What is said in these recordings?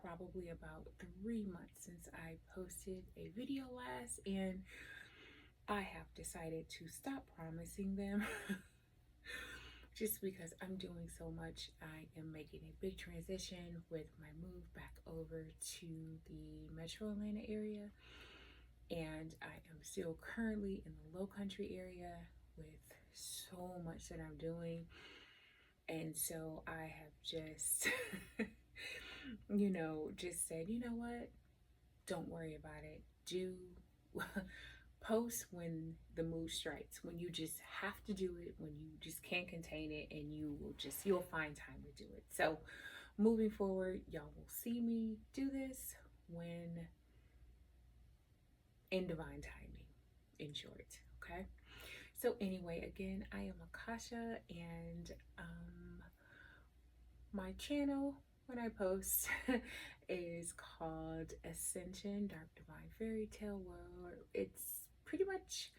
probably about 3 months since I posted a video last, and I have decided to stop promising them just because I'm doing so much. I am making a big transition with my move back over to the metro Atlanta area, and I am still currently in the low country area with so much that I'm doing. And so I have just, just said, you know what? Don't worry about it. Do post when the mood strikes, when you just have to do it, when you just can't contain it, and you'll find time to do it. So moving forward, y'all will see me do this when in divine timing, in short. Okay. So anyway, again, I am Akasha, and my channel when I post is called Ascension Dark Divine Fairy Tale World. It's pretty much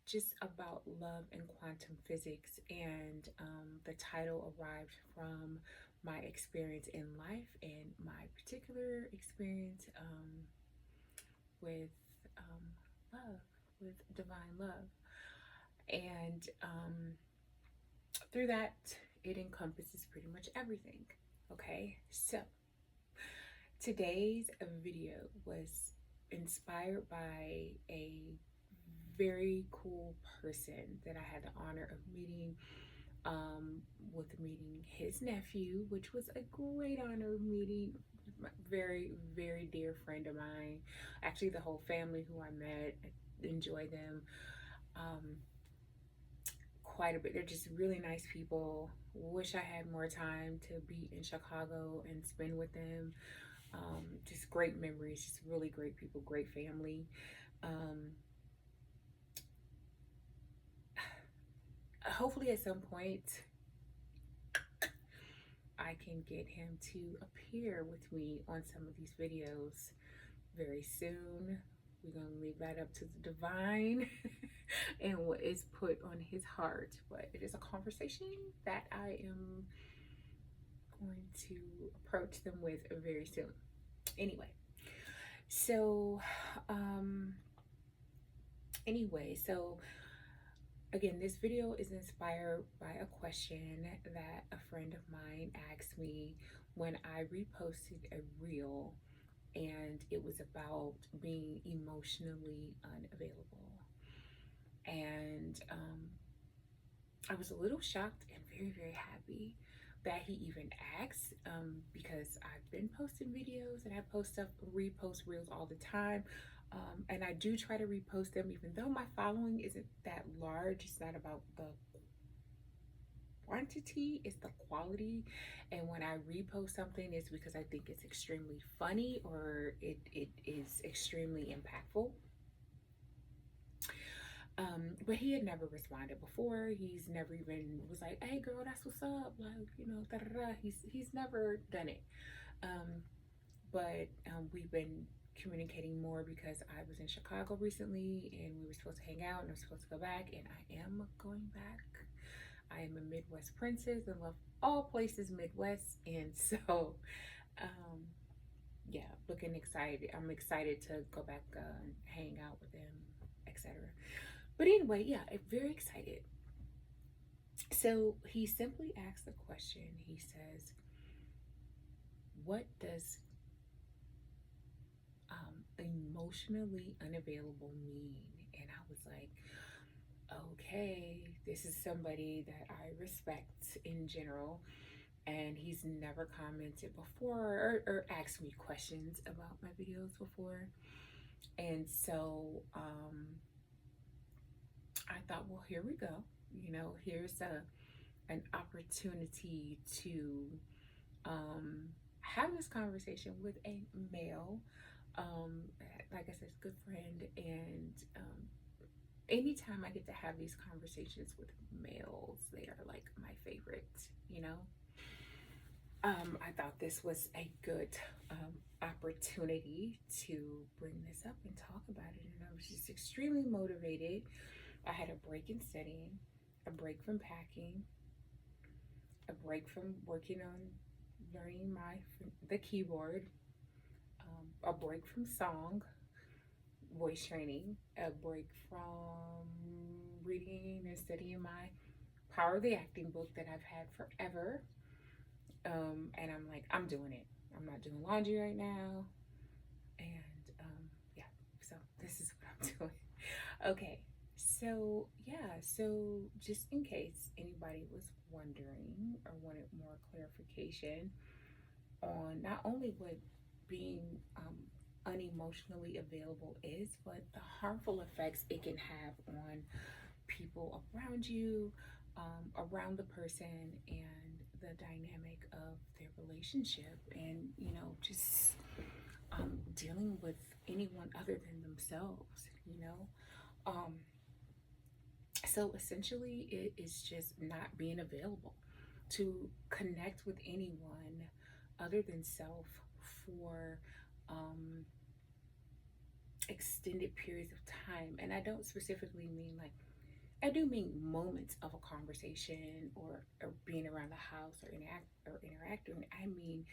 just about love and quantum physics, and the title arrived from my experience in life and my particular experience with love, with divine love. And through that, it encompasses pretty much everything. Okay, so today's video was inspired by a very cool person that I had the honor of meeting, with meeting his nephew, which was a great honor meeting. Very, very dear friend of mine. Actually, the whole family who I met, I enjoy them quite a bit. They're just really nice people. Wish I had more time to be in Chicago and spend with them. Just great memories, just really great people, great family. Hopefully at some point I can get him to appear with me on some of these videos very soon. We're going to leave that up to the divine and what is put on his heart. But it is a conversation that I am going to approach them with very soon. Anyway, so again, this video is inspired by a question that a friend of mine asked me when I reposted a reel, and it was about being emotionally unavailable. And I was a little shocked and very, very happy that he even asked, because I've been posting videos and I post stuff, repost reels all the time. And I do try to repost them, even though my following isn't that large. It's not about the quantity, it's the quality. And when I repost something, it's because I think it's extremely funny or it is extremely impactful. But he had never responded before. He's never even was like, "Hey girl, that's what's up," like, da da da. He's never done it. But we've been communicating more because I was in Chicago recently and we were supposed to hang out and I was supposed to go back, and I am going back. I am a Midwest princess and love all places Midwest, and so yeah, looking excited. I'm excited to go back and hang out with them, etc. But anyway, yeah, I'm very excited. So he simply asked the question. He says, "What does emotionally unavailable mean?" And I was like, okay, this is somebody that I respect in general, and he's never commented before or asked me questions about my videos before. And so I thought, well, here we go. Here's an opportunity to have this conversation with a male, like I said, good friend. And anytime I get to have these conversations with males, they are like my favorite, I thought this was a good opportunity to bring this up and talk about it. And I was just extremely motivated. I had a break in studying, a break from packing, a break from working on learning the keyboard, a break from song, voice training, a break from reading and studying my Power of the Acting book that I've had forever. And I'm like, I'm doing it. I'm not doing laundry right now. And yeah, so this is what I'm doing. Okay, so yeah, so just in case anybody was wondering or wanted more clarification on not only what being unemotionally available is, but the harmful effects it can have on people around you, around the person, and the dynamic of their relationship, and just dealing with anyone other than themselves. Um, so essentially, it is just not being available to connect with anyone other than self for um, extended periods of time. And I don't specifically mean like, I do mean moments of a conversation or being around the house or interacting. I mean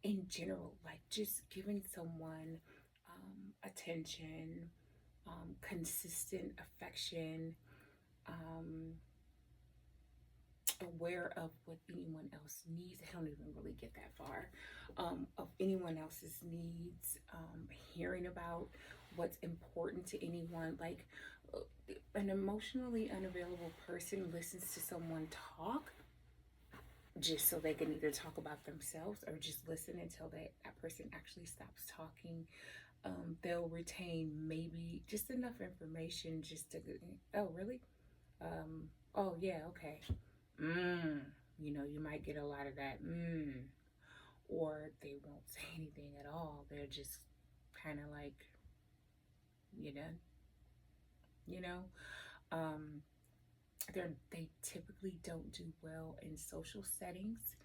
in general, like just giving someone attention, consistent affection, um, aware of what anyone else needs. I don't even really get that far. Of anyone else's needs, hearing about what's important to anyone. Like an emotionally unavailable person listens to someone talk just so they can either talk about themselves or just listen until that person actually stops talking. They'll retain maybe just enough information just to, oh, really? Oh, yeah, okay. Mm, you might get a lot of that. Or they won't say anything at all. They're just kind of like, you know, you know. Um, they typically don't do well in social settings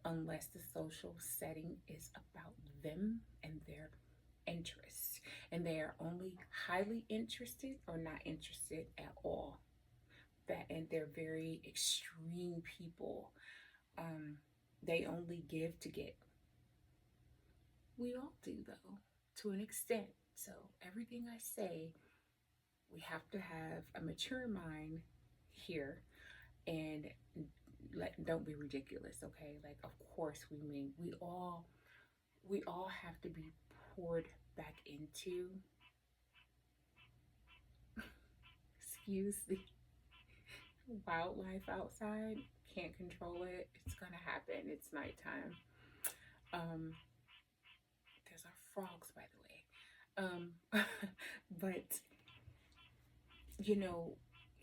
unless the social setting is about them and their interests, and they are only highly interested or not interested at all. That and they're very extreme people. Um, they only give to get. We all do though, to an extent. So everything I say, we have to have a mature mind here, and don't be ridiculous, okay? Like of course we all have to be poured back into. Excuse the wildlife outside. Can't control it. It's gonna happen. It's nighttime. Um, there's our frogs, by the way. But you know,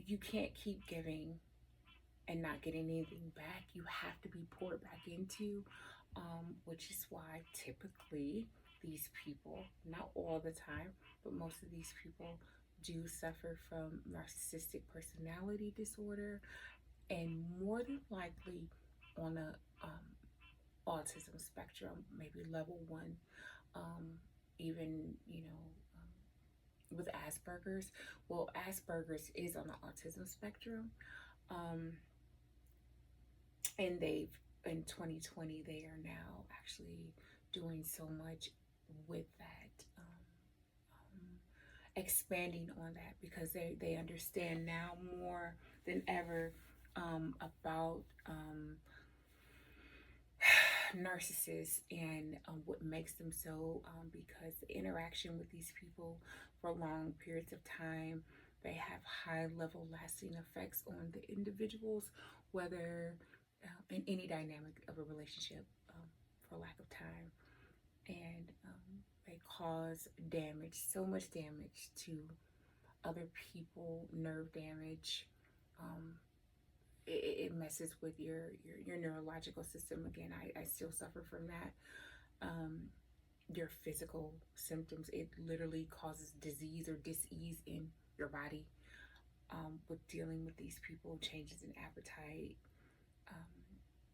you can't keep giving and not getting anything back. You have to be poured back into, which is why typically these people, not all the time, but most of these people do suffer from narcissistic personality disorder, and more than likely on a autism spectrum, maybe level one, even with Asperger's. Well, Asperger's is on the autism spectrum, um, and they've in 2020 they are now actually doing so much with that, expanding on that because they understand now more than ever about narcissists and what makes them so, because the interaction with these people for long periods of time, they have high level lasting effects on the individuals, whether in any dynamic of a relationship, for lack of time, and they cause damage, so much damage to other people, nerve damage. um, it messes with your neurological system. Again, I still suffer from that. Your physical symptoms, it literally causes disease or dis-ease in your body, with dealing with these people. Changes in appetite,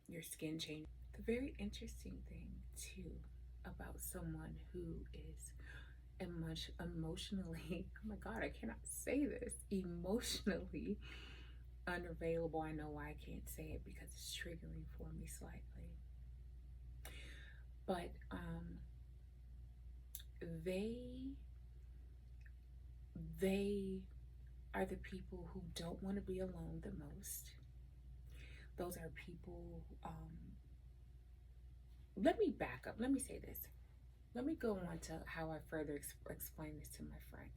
your skin change. The very interesting thing too about someone who is emotionally oh my god, I cannot say this, emotionally unavailable. I know why I can't say it because it's triggering for me slightly. But they they are the people who don't want to be alone the most. Those are people, let me back up. Let me say this. Let me go on to how I further explain this to my friend.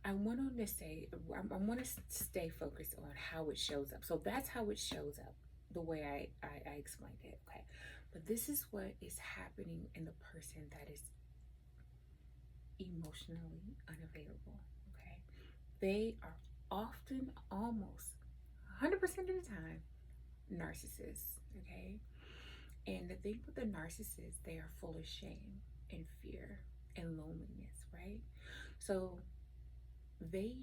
I want to say, I want to stay focused on how it shows up. So that's how it shows up, the way I explained it. Okay. But this is what is happening in the person that is emotionally unavailable. Okay. They are often, almost 100% of the time, narcissists. Okay. And the thing with the narcissists, they are full of shame and fear and loneliness, right? So they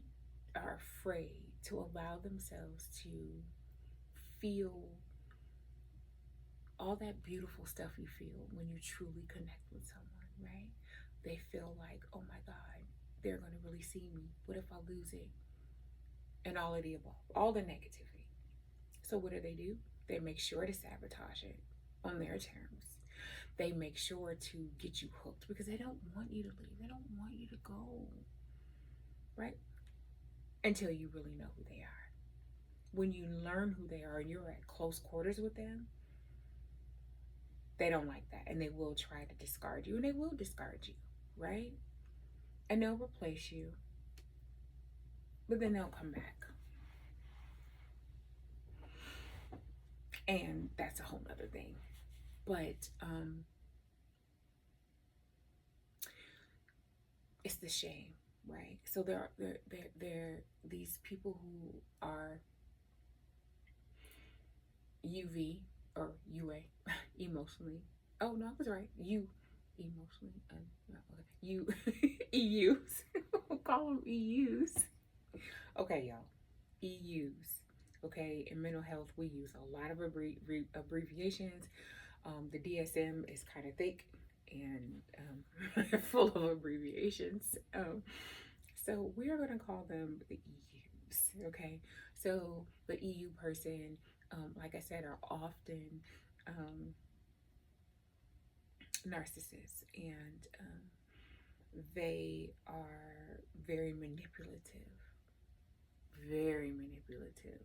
are afraid to allow themselves to feel all that beautiful stuff you feel when you truly connect with someone, right? They feel like, oh my God, they're going to really see me. What if I lose it? And all of the above, all the negativity. So what do? They make sure to sabotage it on their terms. They make sure to get you hooked because they don't want you to leave. They don't want you to go, right? Until you really know who they are. When you learn who they are and you're at close quarters with them, they don't like that. And they will try to discard you, and they will discard you, right? And they'll replace you, but then they'll come back. And that's a whole nother thing. But it's the shame, right? So there these people who are UV or UA emotionally. Oh no, I was right. You emotionally no, okay. You EUs. We'll call them EUs. Okay, y'all. EUs. Okay, in mental health, we use a lot of abbreviations. The DSM is kind of thick and full of abbreviations. So we are going to call them the EUs. Okay, so the EU person, like I said, are often narcissists, and they are very manipulative. Very manipulative.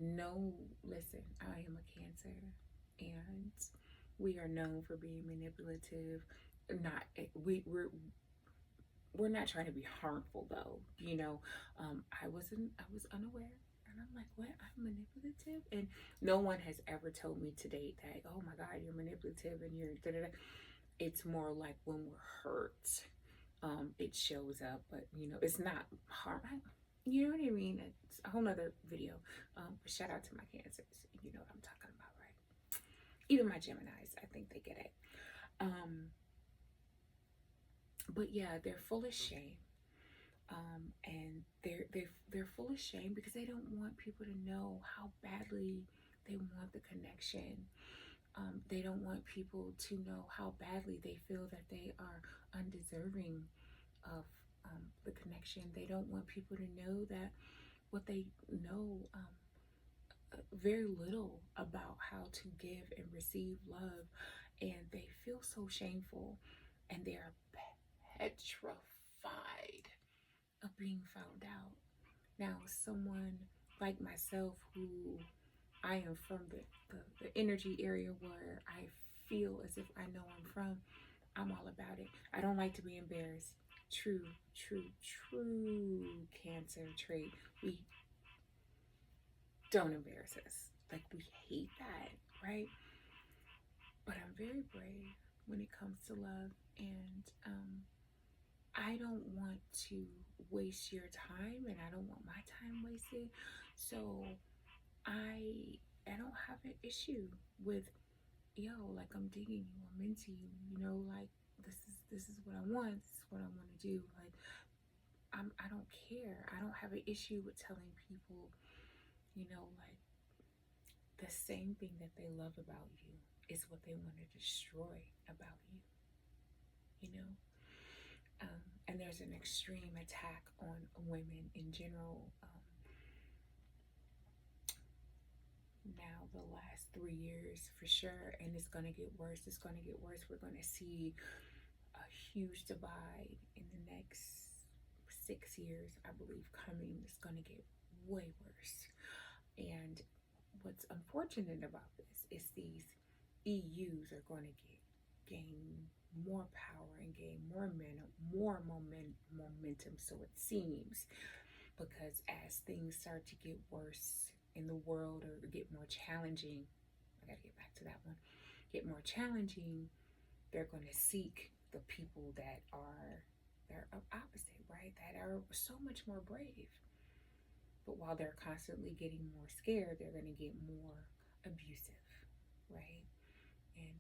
No, listen, I am a Cancer, and we are known for being manipulative. Not we're not trying to be harmful though. I was unaware, and I'm like, what? I'm manipulative, and no one has ever told me to date that. Oh my God, you're manipulative, and you're da da da. It's more like when we're hurt, it shows up, but it's not harm. You know what I mean? It's a whole nother video. But shout out to my Cancers. You know what I'm talking about, right? Even my Geminis, I think they get it. But yeah, they're full of shame. And they're full of shame because they don't want people to know how badly they want the connection. They don't want people to know how badly they feel that they are undeserving of the connection. They don't want people to know that what they know very little about how to give and receive love, and they feel so shameful, and they are petrified of being found out. Now, someone like myself, who I am from the energy area where I feel as if I know I'm from, I'm all about it. I don't like to be embarrassed. True, true, true Cancer trait. We don't embarrass us. Like, we hate that, right? But I'm very brave when it comes to love, and I don't want to waste your time, and I don't want my time wasted. So I don't have an issue with, yo, like, I'm digging you, I'm into you, like, this is what I want, this is what I want to do. Like, I don't care. I don't have an issue with telling people, like, the same thing that they love about you is what they want to destroy about you, you know? And there's an extreme attack on women in general, now the last 3 years for sure, and it's going to get worse. It's going to get worse. We're going to see a huge divide in the next 6 years, I believe, coming. It's going to get way worse. And what's unfortunate about this is these EUs are going to gain more power and gain momentum, so it seems, because as things start to get worse in the world or get more challenging, I gotta get back to that one, get more challenging, they're going to seek the people that are they're opposite, right? That are so much more brave. But while they're constantly getting more scared, they're going to get more abusive, right? And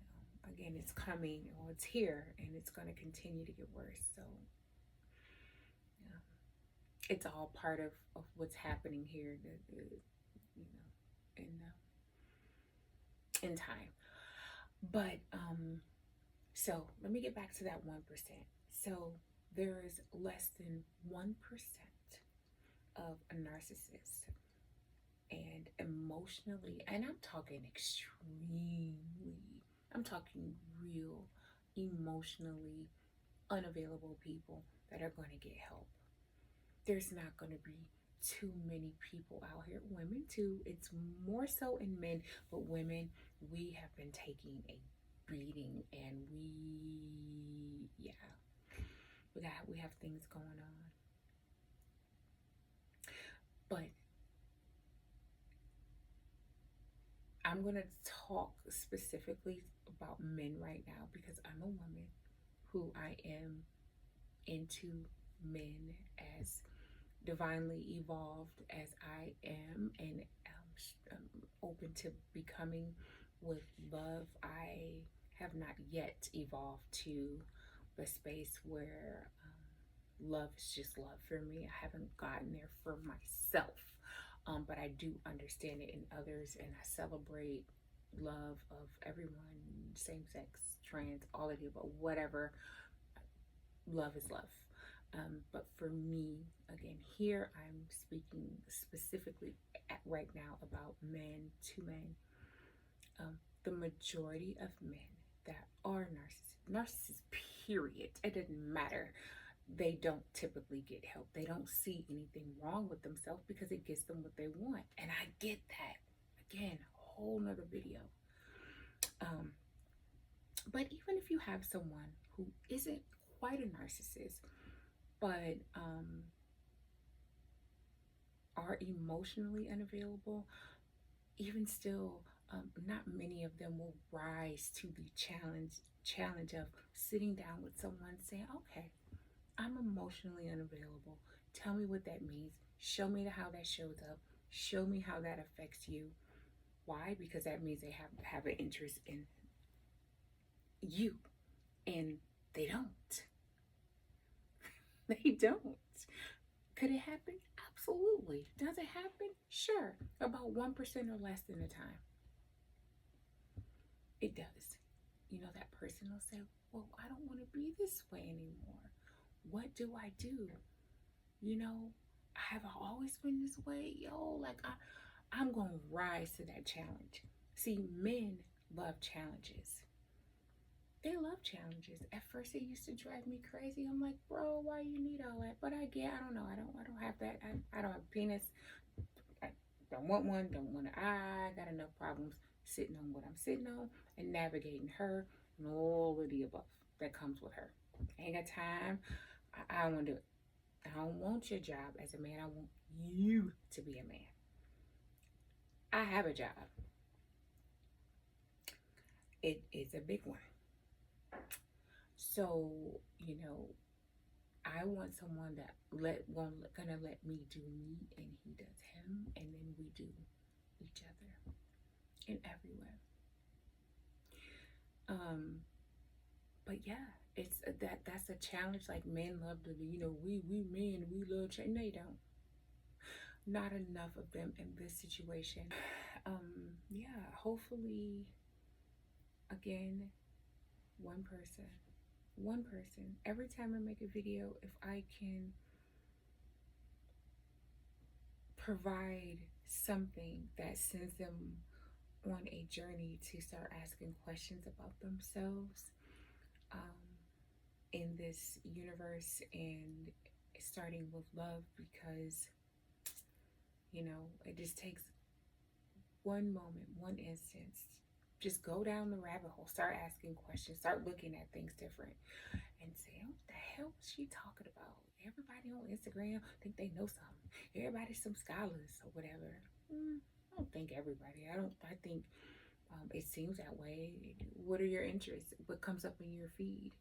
again, it's coming, or it's here, and it's going to continue to get worse. So, yeah, it's all part of what's happening here, you know, in time. But so let me get back to that 1%. So there is less than 1% of a narcissist, and emotionally, and I'm talking extremely, I'm talking real emotionally unavailable people that are going to get help. There's not going to be too many people out here, women too, it's more so in men, but women, we have been taking a beating, and yeah, we have things going on. But I'm going to talk specifically about men right now because I'm a woman who I am into men as divinely evolved as I am, and open to becoming with love. I have not yet evolved to the space where love is just love for me. I haven't gotten there for myself, but I do understand it in others, and I celebrate love of everyone, same sex, trans, all of you, but whatever. Love is love. But for me, again, here I'm speaking specifically right now about men to men. The majority of men that are narcissists, period, it doesn't matter, they don't typically get help. They don't see anything wrong with themselves because it gets them what they want. And I get that. Again, whole nother video. But even if you have someone who isn't quite a narcissist, but are emotionally unavailable, even still, not many of them will rise to the challenge of sitting down with someone saying, okay, I'm emotionally unavailable. Tell me what that means. Show me how that shows up. Show me how that affects you. Why? Because that means they have an interest in you. And they don't. They don't. Could it happen? Absolutely. Does it happen? Sure. About 1% or less than the time. It does. You know, that person will say, well, I don't want to be this way anymore. What do I do? You know, have I always been this way? Yo, like I'm going to rise to that challenge. See, men love challenges. They love challenges. At first, it used to drive me crazy. I'm like, bro, why you need all that? But I don't know. I don't have that. I don't have a penis. I don't want one. Don't want to. I got enough problems sitting on what I'm sitting on and navigating her and all of the above that comes with her. I ain't got time. I don't want to do it. I don't want your job as a man. I want you to be a man. I have a job. It is a big one. So, you know, I want someone that gonna let me do me and he does him, and then we do each other in every way. But yeah, it's that's a challenge. Like, men love to, we men, we love change. No, you don't. Not enough of them in this situation. Yeah, hopefully, again, one person, one person. Every time I make a video, if I can provide something that sends them on a journey to start asking questions about themselves, um, in this universe, and starting with love, because it just takes one moment, one instance. Just go down the rabbit hole, start asking questions, start looking at things different, and say, "Oh, what the hell was she talking about?" Everybody on Instagram think they know something. Everybody's some scholars or whatever. I don't think everybody. I don't. I think it seems that way. What are your interests? What comes up in your feed?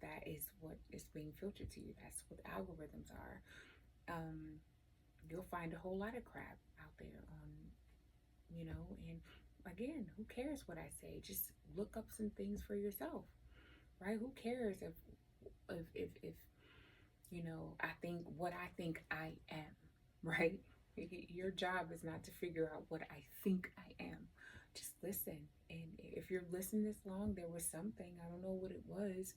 That is what is being filtered to you. That's what algorithms are. Um, you'll find a whole lot of crap out there on, and again, who cares what I say? Just look up some things for yourself, right? Who cares if I think what I think I am, right? Your job is not to figure out what I think I am. Just listen. And if you're listening this long, there was something, I don't know what it was,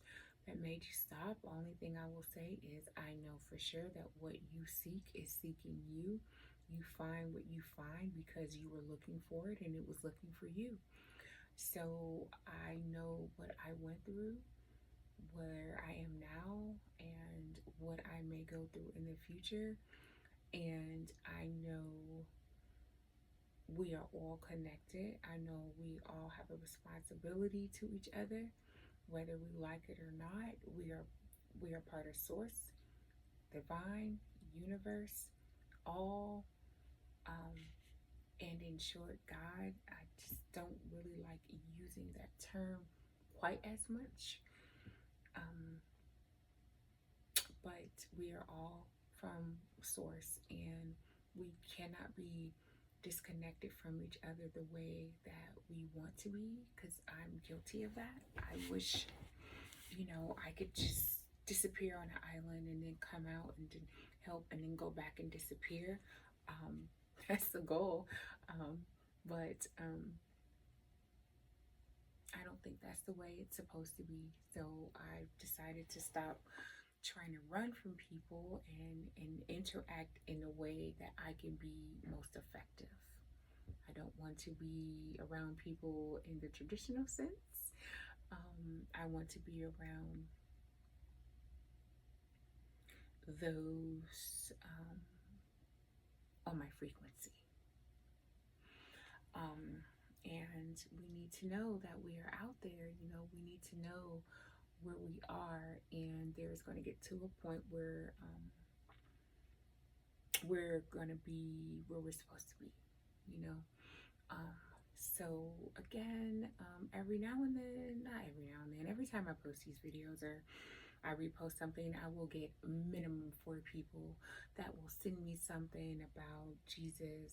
that made you stop. Only thing I will say is I know for sure that what you seek is seeking you. You find what you find because you were looking for it and it was looking for you. So I know what I went through, where I am now, and what I may go through in the future. And I know we are all connected. I know we all have a responsibility to each other, whether we like it or not. We are part of source, divine, universe, all. Um, and in short, God. I just don't really like using that term quite as much. Um, but we are all from source, and we cannot be disconnected from each other the way that we want to be, because I'm guilty of that. I wish, I could just disappear on an island and then come out and then help and then go back and disappear. Um, that's the goal. But I don't think that's the way it's supposed to be. So I decided to stop trying to run from people and interact in a way that I can be most effective. I don't want to be around people in the traditional sense. I want to be around those on my frequency. Um, and we need to know that we are out there. We need to know where we are, and there's going to get to a point where we're going to be where we're supposed to be, you know. Um, so again, every now and then, not every now and then, every time I post these videos or I repost something, I will get minimum 4 people that will send me something about Jesus,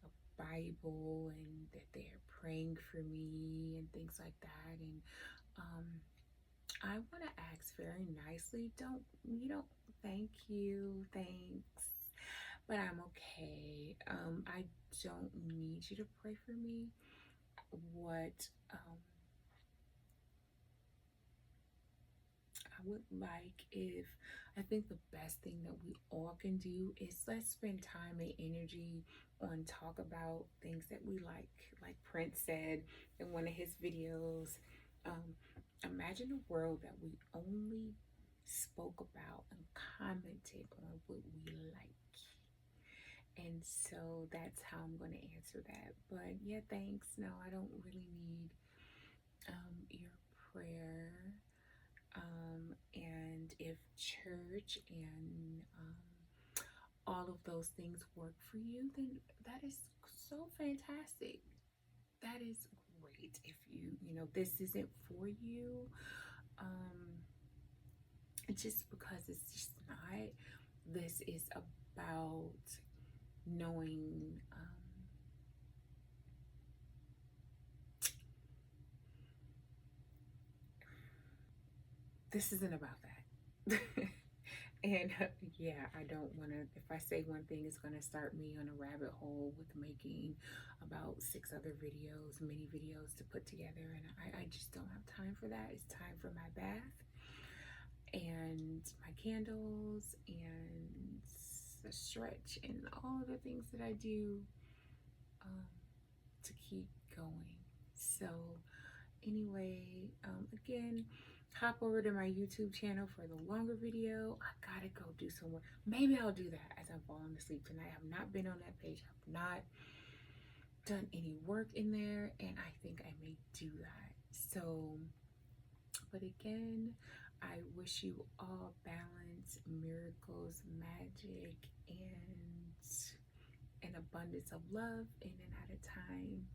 a Bible, and that they're praying for me and things like that. And um, I want to ask very nicely, thank you, thanks, but I'm okay. I don't need you to pray for me. What I would like, if I think the best thing that we all can do is let's spend time and energy on talk about things that we like Prince said in one of his videos. Um, Imagine a world that we only spoke about and commented on what we like. And so that's how I'm going to answer that. But yeah, thanks. No, I don't really need your prayer. And if church and all of those things work for you, then that is so fantastic. That is great. If this isn't for you, um, just because it's just not, this is about knowing. This isn't about that. And yeah, I don't want to, if I say one thing, it's going to start me on a rabbit hole with making about 6 other videos, mini videos to put together. And I just don't have time for that. It's time for my bath and my candles and a stretch and all of the things that I do um, to keep going. So anyway, again, hop over to my YouTube channel for the longer video. I gotta go do some work. Maybe I'll do that as I'm falling asleep tonight. I have not been on that page. I have not done any work in there, and I think I may do that. So, but again, I wish you all balance, miracles, magic, and an abundance of love in and out of time.